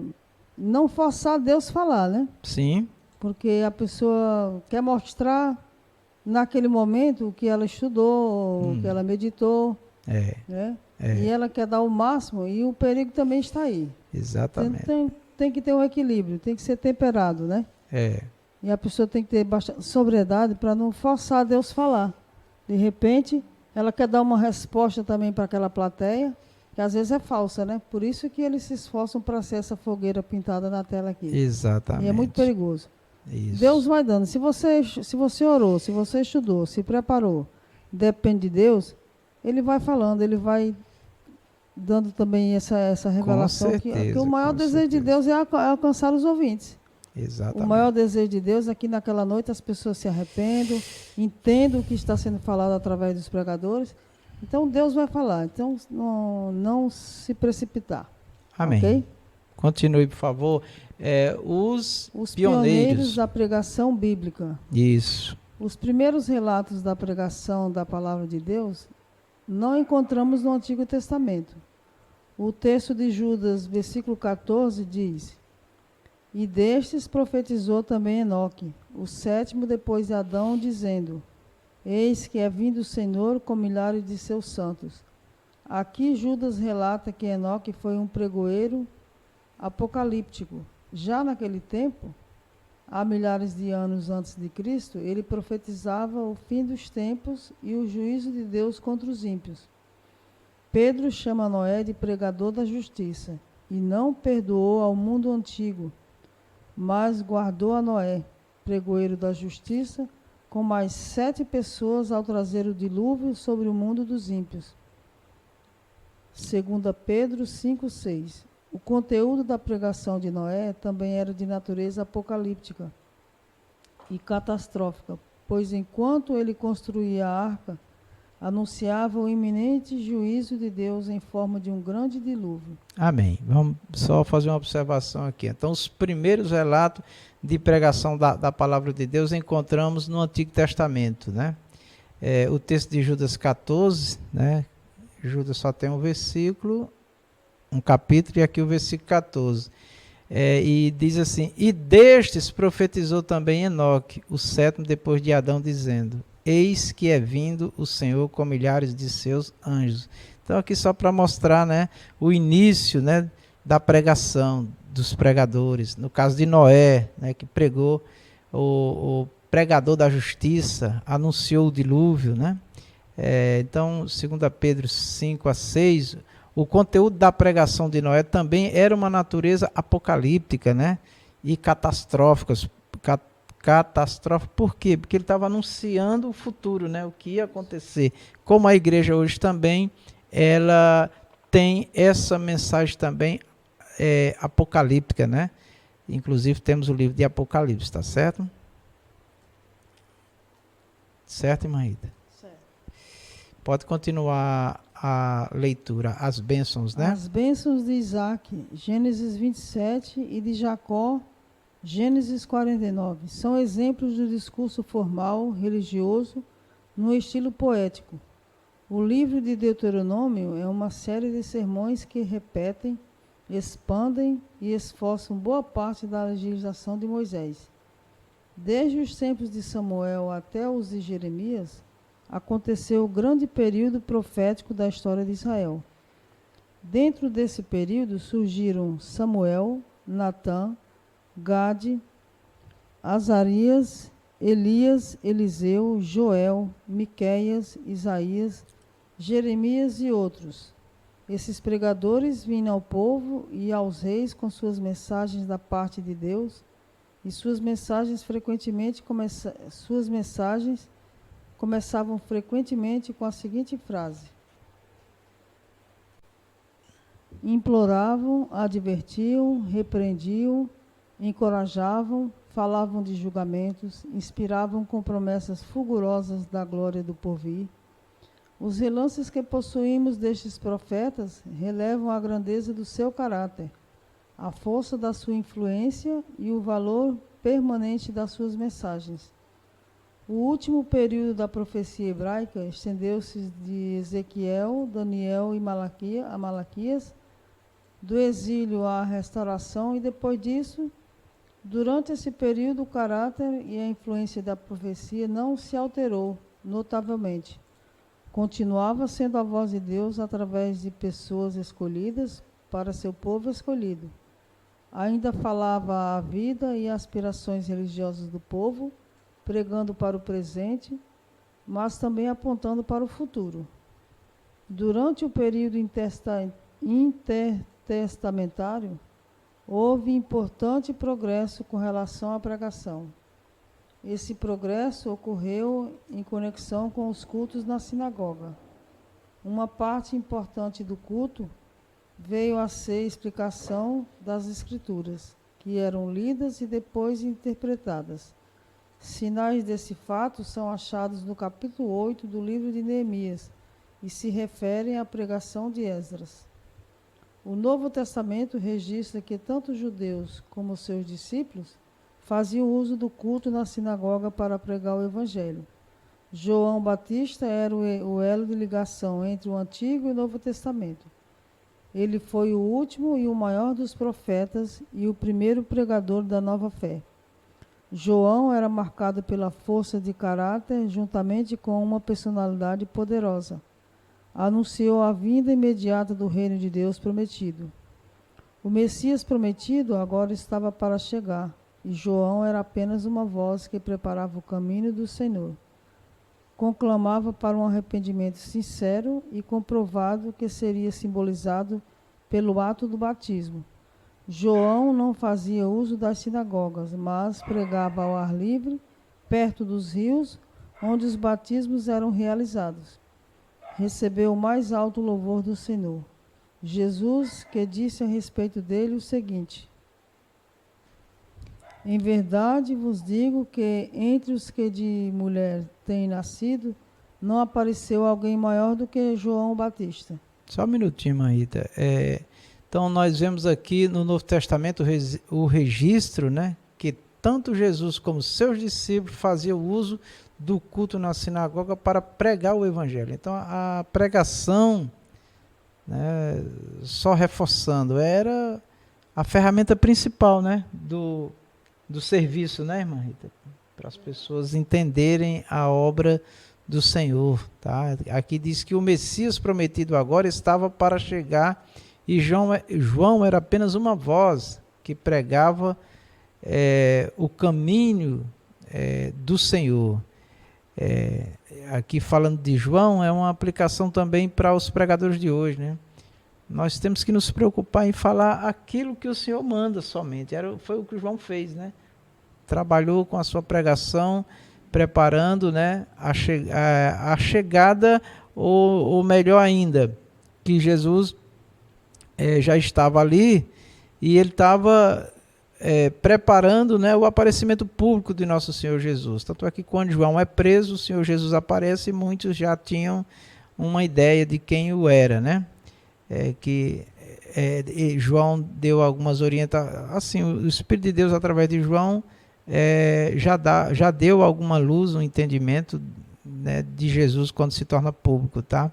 não forçar Deus falar, né? Sim. Porque a pessoa quer mostrar naquele momento o que ela estudou, o que ela meditou, né? E ela quer dar o máximo, e o perigo também está aí. Exatamente. Tem que ter um equilíbrio, tem que ser temperado, né? E a pessoa tem que ter bastante sobriedade para não forçar Deus falar. De repente, ela quer dar uma resposta também para aquela plateia, que às vezes é falsa, né? Por isso que eles se esforçam para ser essa fogueira pintada na tela aqui. Exatamente. E é muito perigoso. Isso. Deus vai dando. Se você orou, se você estudou, se preparou, depende de Deus, Ele vai falando, Ele vai dando também essa revelação. Com certeza, que o maior desejo de Deus é alcançar os ouvintes. Exatamente. O maior desejo de Deus é que naquela noite as pessoas se arrependam, entendam o que está sendo falado através dos pregadores. Então Deus vai falar. Então não se precipitar. Amém. Okay? Continue, por favor. Os pioneiros da pregação bíblica. Isso. Os primeiros relatos da pregação da palavra de Deus não encontramos no Antigo Testamento. O texto de Judas, versículo 14, diz: E destes profetizou também Enoque, o sétimo depois de Adão, dizendo: Eis que é vindo o Senhor com milhares de seus santos. Aqui Judas relata que Enoque foi um pregoeiro apocalíptico. Já naquele tempo, há milhares de anos antes de Cristo, ele profetizava o fim dos tempos e o juízo de Deus contra os ímpios. Pedro chama Noé de pregador da justiça e não perdoou ao mundo antigo, mas guardou a Noé, pregoeiro da justiça, com mais 7 pessoas ao trazer o dilúvio sobre o mundo dos ímpios. 2 Pedro 5:6. O conteúdo da pregação de Noé também era de natureza apocalíptica e catastrófica, pois enquanto ele construía a arca, anunciava o iminente juízo de Deus em forma de um grande dilúvio. Amém. Vamos só fazer uma observação aqui. Então, os primeiros relatos de pregação da palavra de Deus encontramos no Antigo Testamento, né? O texto de Judas 14, né? Judas só tem um versículo, um capítulo, e aqui o versículo 14. E diz assim: E destes profetizou também Enoque, o sétimo depois de Adão, dizendo: Eis que é vindo o Senhor com milhares de seus anjos. Então aqui só para mostrar, né, o início, né, da pregação dos pregadores. No caso de Noé, né, que pregou, o pregador da justiça anunciou o dilúvio, né? Então, 2 Pedro 5:6, o conteúdo da pregação de Noé também era uma natureza apocalíptica, né? E catastrófica. Por quê? Porque ele estava anunciando o futuro, né? O que ia acontecer. Como a igreja hoje também, ela tem essa mensagem também apocalíptica, né? Inclusive temos o livro de Apocalipse, tá certo? Certo, irmã Ida? Certo. Pode continuar a leitura, as bênçãos, né? As bênçãos de Isaac, Gênesis 27, e de Jacó, Gênesis 49, são exemplos do discurso formal, religioso, no estilo poético. O livro de Deuteronômio é uma série de sermões que repetem, expandem e esforçam boa parte da legislação de Moisés. Desde os tempos de Samuel até os de Jeremias, aconteceu o grande período profético da história de Israel. Dentro desse período surgiram Samuel, Natã, Gade, Azarias, Elias, Eliseu, Joel, Miqueias, Isaías, Jeremias e outros. Esses pregadores vinham ao povo e aos reis com suas mensagens da parte de Deus, e suas mensagens começavam frequentemente com a seguinte frase: imploravam, advertiam, repreendiam, encorajavam, falavam de julgamentos, inspiravam com promessas fulgurosas da glória do porvir. Os relances que possuímos destes profetas relevam a grandeza do seu caráter, a força da sua influência e o valor permanente das suas mensagens. O último período da profecia hebraica estendeu-se de Ezequiel, Daniel a Malaquias, do exílio à restauração, e depois disso, durante esse período, o caráter e a influência da profecia não se alterou notavelmente. Continuava sendo a voz de Deus através de pessoas escolhidas para seu povo escolhido. Ainda falava a vida e aspirações religiosas do povo, pregando para o presente, mas também apontando para o futuro. Durante o período intertestamentário, houve importante progresso com relação à pregação. Esse progresso ocorreu em conexão com os cultos na sinagoga. Uma parte importante do culto veio a ser explicação das Escrituras, que eram lidas e depois interpretadas. Sinais desse fato são achados no capítulo 8 do livro de Neemias e se referem à pregação de Esdras. O Novo Testamento registra que tanto os judeus como seus discípulos faziam uso do culto na sinagoga para pregar o Evangelho. João Batista era o elo de ligação entre o Antigo e o Novo Testamento. Ele foi o último e o maior dos profetas e o primeiro pregador da nova fé. João era marcado pela força de caráter juntamente com uma personalidade poderosa. Anunciou a vinda imediata do reino de Deus prometido. O Messias prometido agora estava para chegar, e João era apenas uma voz que preparava o caminho do Senhor. Conclamava para um arrependimento sincero e comprovado que seria simbolizado pelo ato do batismo. João não fazia uso das sinagogas, mas pregava ao ar livre, perto dos rios, onde os batismos eram realizados. Recebeu o mais alto louvor do Senhor. Jesus, que disse a respeito dele o seguinte: em verdade vos digo que entre os que de mulher têm nascido, não apareceu alguém maior do que João Batista. Só um minutinho, Marita. Então, nós vemos aqui no Novo Testamento o registro, né, que tanto Jesus como seus discípulos faziam uso do culto na sinagoga para pregar o Evangelho. Então, a pregação, né, só reforçando, era a ferramenta principal, né, do serviço, né, irmã Rita? Para as pessoas entenderem a obra do Senhor, tá? Aqui diz que o Messias prometido agora estava para chegar e João era apenas uma voz que pregava o caminho do Senhor. Aqui falando de João, é uma aplicação também para os pregadores de hoje, né? Nós temos que nos preocupar em falar aquilo que o Senhor manda somente. Foi o que João fez, né? Trabalhou com a sua pregação, preparando, né, a chegada, ou melhor ainda, que Jesus já estava ali e ele estava preparando, né, o aparecimento público de nosso Senhor Jesus. Tanto é que quando João é preso, o Senhor Jesus aparece e muitos já tinham uma ideia de quem o era, né? João deu algumas orientações, assim, o Espírito de Deus através de João já deu alguma luz, um entendimento, né, de Jesus quando se torna público, tá?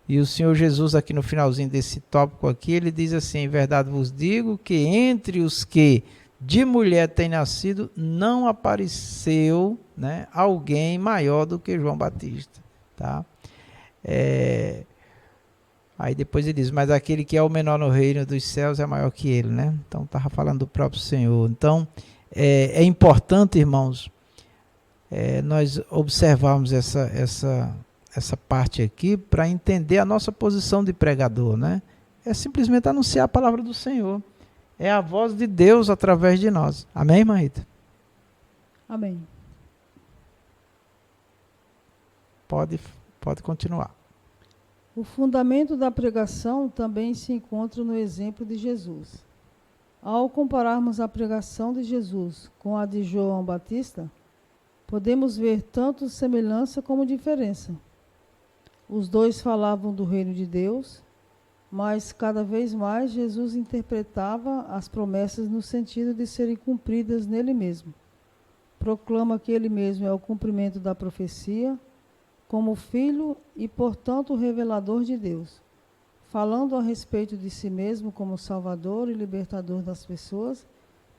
E o Senhor Jesus aqui no finalzinho desse tópico aqui, ele diz assim: em verdade vos digo que entre os que de mulher têm nascido, não apareceu, né, alguém maior do que João Batista, tá? Aí depois ele diz: mas aquele que é o menor no reino dos céus é maior que ele, né? Então estava falando do próprio Senhor. Então é importante, irmãos, nós observarmos essa parte aqui para entender a nossa posição de pregador, né? é simplesmente anunciar a palavra do Senhor. É a voz de Deus através de nós. Amém, irmã Rita? Amém. Pode continuar. O fundamento da pregação também se encontra no exemplo de Jesus. Ao compararmos a pregação de Jesus com a de João Batista, podemos ver tanto semelhança como diferença. Os dois falavam do reino de Deus, mas cada vez mais Jesus interpretava as promessas no sentido de serem cumpridas nele mesmo. Proclama que ele mesmo é o cumprimento da profecia, como filho e, portanto, o revelador de Deus. Falando a respeito de si mesmo como Salvador e libertador das pessoas,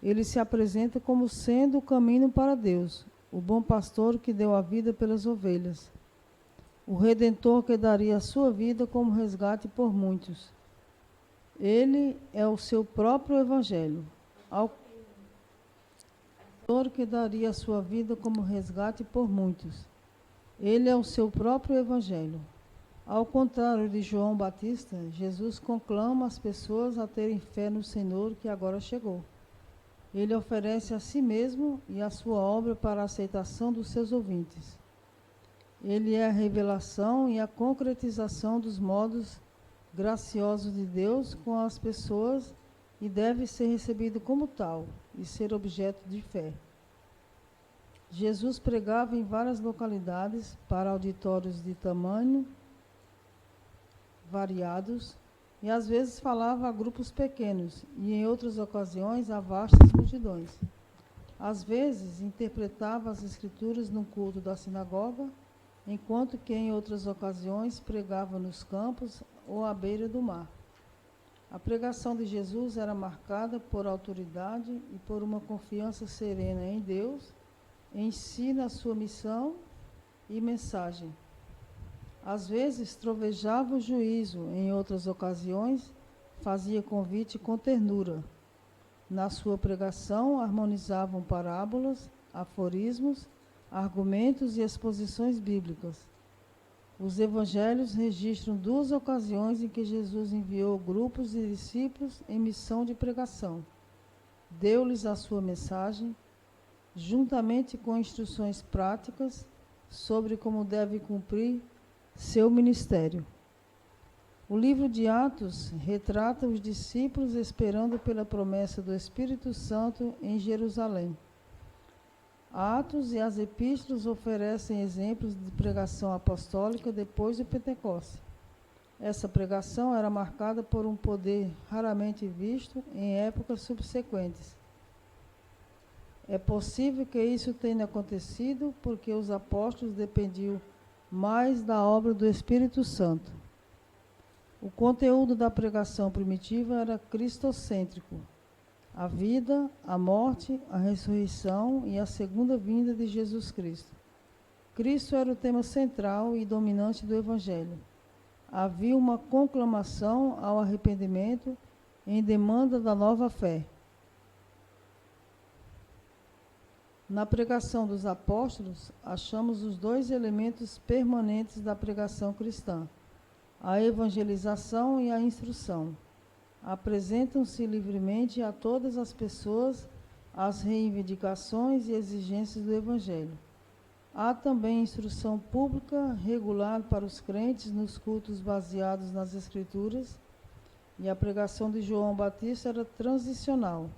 ele se apresenta como sendo o caminho para Deus, o bom pastor que deu a vida pelas ovelhas, o Redentor que daria a sua vida como resgate por muitos. Ele é o seu próprio Evangelho, ao que daria a sua vida como resgate por muitos. Ele é o seu próprio Evangelho. Ao contrário de João Batista, Jesus conclama as pessoas a terem fé no Senhor que agora chegou. Ele oferece a si mesmo e a sua obra para a aceitação dos seus ouvintes. Ele é a revelação e a concretização dos modos graciosos de Deus com as pessoas e deve ser recebido como tal e ser objeto de fé. Jesus pregava em várias localidades para auditórios de tamanho variados e às vezes falava a grupos pequenos e em outras ocasiões a vastas multidões. Às vezes interpretava as escrituras num culto da sinagoga, enquanto que em outras ocasiões pregava nos campos ou à beira do mar. A pregação de Jesus era marcada por autoridade e por uma confiança serena em Deus, em si, na sua missão e mensagem. Às vezes trovejava o juízo, em outras ocasiões fazia convite com ternura. Na sua pregação harmonizavam parábolas, aforismos, argumentos e exposições bíblicas. Os evangelhos registram 2 ocasiões em que Jesus enviou grupos de discípulos em missão de pregação. Deu-lhes a sua mensagem, juntamente com instruções práticas sobre como deve cumprir seu ministério. O livro de Atos retrata os discípulos esperando pela promessa do Espírito Santo em Jerusalém. Atos e as epístolas oferecem exemplos de pregação apostólica depois do Pentecostes. Essa pregação era marcada por um poder raramente visto em épocas subsequentes. É possível que isso tenha acontecido porque os apóstolos dependiam mais da obra do Espírito Santo. O conteúdo da pregação primitiva era cristocêntrico. A vida, a morte, a ressurreição e a segunda vinda de Jesus Cristo. Cristo era o tema central e dominante do Evangelho. Havia uma conclamação ao arrependimento em demanda da nova fé. Na pregação dos apóstolos, achamos os 2 elementos permanentes da pregação cristã: a evangelização e a instrução. Apresentam-se livremente a todas as pessoas as reivindicações e exigências do Evangelho. Há também instrução pública regular para os crentes nos cultos baseados nas Escrituras, e a pregação de João Batista era transicional.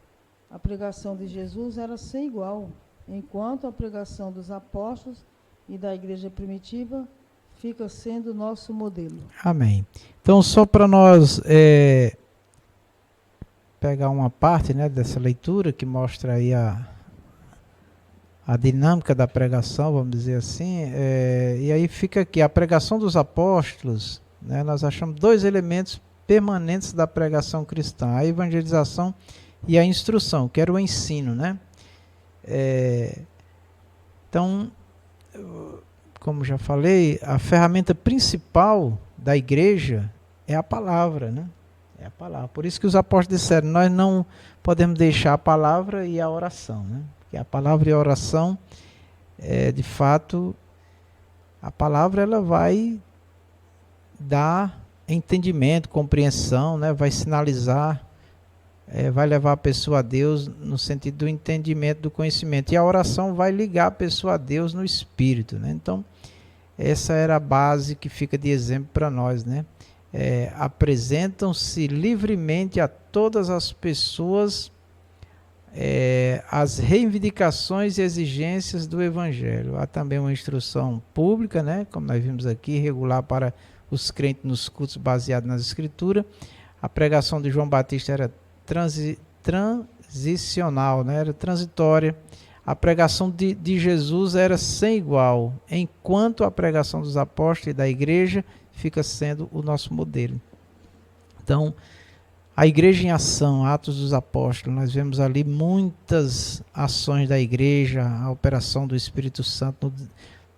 A pregação de Jesus era sem igual, enquanto a pregação dos apóstolos e da igreja primitiva fica sendo nosso modelo. Amém. Então, só para nós pegar uma parte, né, dessa leitura que mostra aí a dinâmica da pregação, vamos dizer assim, e aí fica aqui, a pregação dos apóstolos, né, nós achamos 2 elementos permanentes da pregação cristã: a evangelização e a instrução, que era o ensino, né? Então, como já falei, a ferramenta principal da igreja é a palavra, né? É a palavra. Por isso que os apóstolos disseram: nós não podemos deixar a palavra e a oração, né? Porque a palavra e a oração, de fato, a palavra ela vai dar entendimento, compreensão, né? Vai sinalizar, vai levar a pessoa a Deus no sentido do entendimento, do conhecimento. E a oração vai ligar a pessoa a Deus no espírito, né? Então, essa era a base que fica de exemplo para nós, né? Apresentam-se livremente a todas as pessoas as reivindicações e exigências do Evangelho. Há também uma instrução pública, né? Como nós vimos aqui, regular para os crentes nos cultos baseados nas Escrituras. A pregação de João Batista era transicional, né? Era transitória. A pregação de Jesus era sem igual, enquanto a pregação dos apóstolos e da igreja fica sendo o nosso modelo. Então, a igreja em ação, Atos dos Apóstolos, nós vemos ali muitas ações da igreja, a operação do Espírito Santo,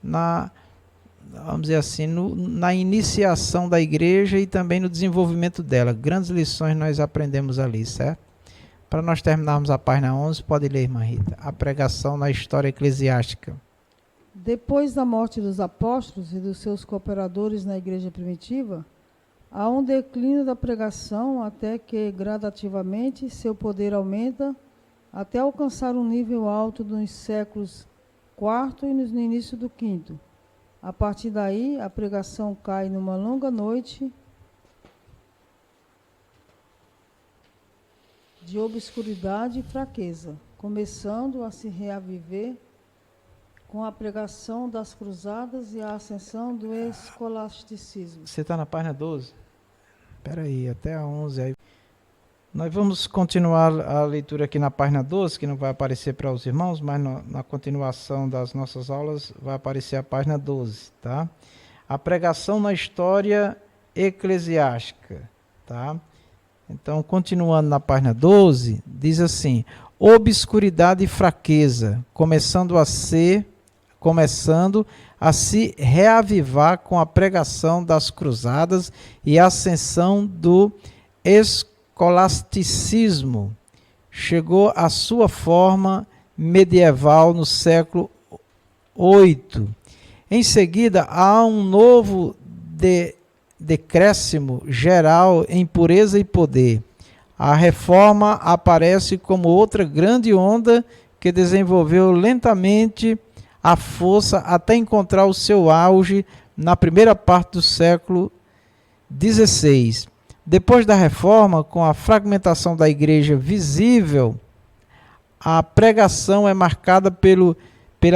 vamos dizer assim, na iniciação da igreja e também no desenvolvimento dela. Grandes lições nós aprendemos ali, certo? Para nós terminarmos a página 11, pode ler, irmã Rita. A pregação na história eclesiástica. Depois da morte dos apóstolos e dos seus cooperadores na igreja primitiva, há um declínio da pregação até que, gradativamente, seu poder aumenta até alcançar um nível alto nos séculos IV e no início do V. A partir daí, a pregação cai numa longa noite de obscuridade e fraqueza, começando a se reaviver com a pregação das cruzadas e a ascensão do escolasticismo. Você está na página 12? Espera aí, até a 11. Aí. Nós vamos continuar a leitura aqui na página 12, que não vai aparecer para os irmãos, mas na continuação das nossas aulas vai aparecer a página 12, tá? A pregação na história eclesiástica, tá? Então, continuando na página 12, diz assim: obscuridade e fraqueza, começando a se reavivar com a pregação das cruzadas e a ascensão do escolasticismo. Chegou à sua forma medieval no século VIII. Em seguida, há um novo decréscimo geral em pureza e poder. A reforma aparece como outra grande onda que desenvolveu lentamente a força até encontrar o seu auge na primeira parte do século XVI. Depois da reforma, com a fragmentação da igreja visível, a pregação é marcada pela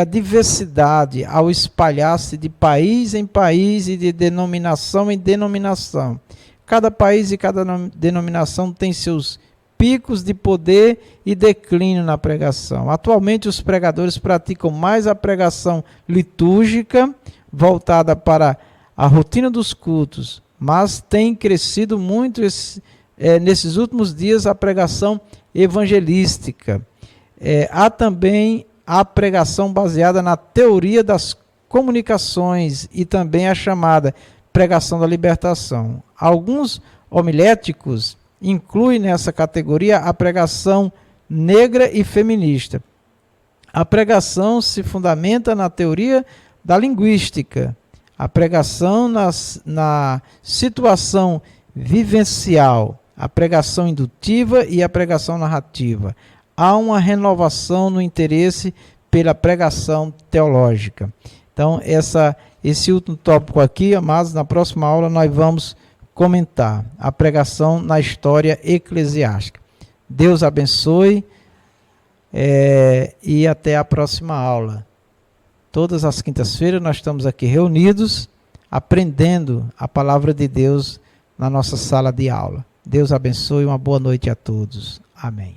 diversidade ao espalhar-se de país em país e de denominação em denominação. Cada país e cada denominação tem seus picos de poder e declínio na pregação. Atualmente, os pregadores praticam mais a pregação litúrgica, voltada para a rotina dos cultos, mas tem crescido muito nesses últimos dias a pregação evangelística. Há também a pregação baseada na teoria das comunicações e também a chamada pregação da libertação. Alguns homiléticos incluem nessa categoria a pregação negra e feminista. A pregação se fundamenta na teoria da linguística, a pregação na situação vivencial, a pregação indutiva e a pregação narrativa. Há uma renovação no interesse pela pregação teológica. Então, esse último tópico aqui, amados, na próxima aula nós vamos comentar a pregação na história eclesiástica. Deus abençoe e até a próxima aula. Todas as quintas-feiras nós estamos aqui reunidos, aprendendo a palavra de Deus na nossa sala de aula. Deus abençoe, uma boa noite a todos. Amém.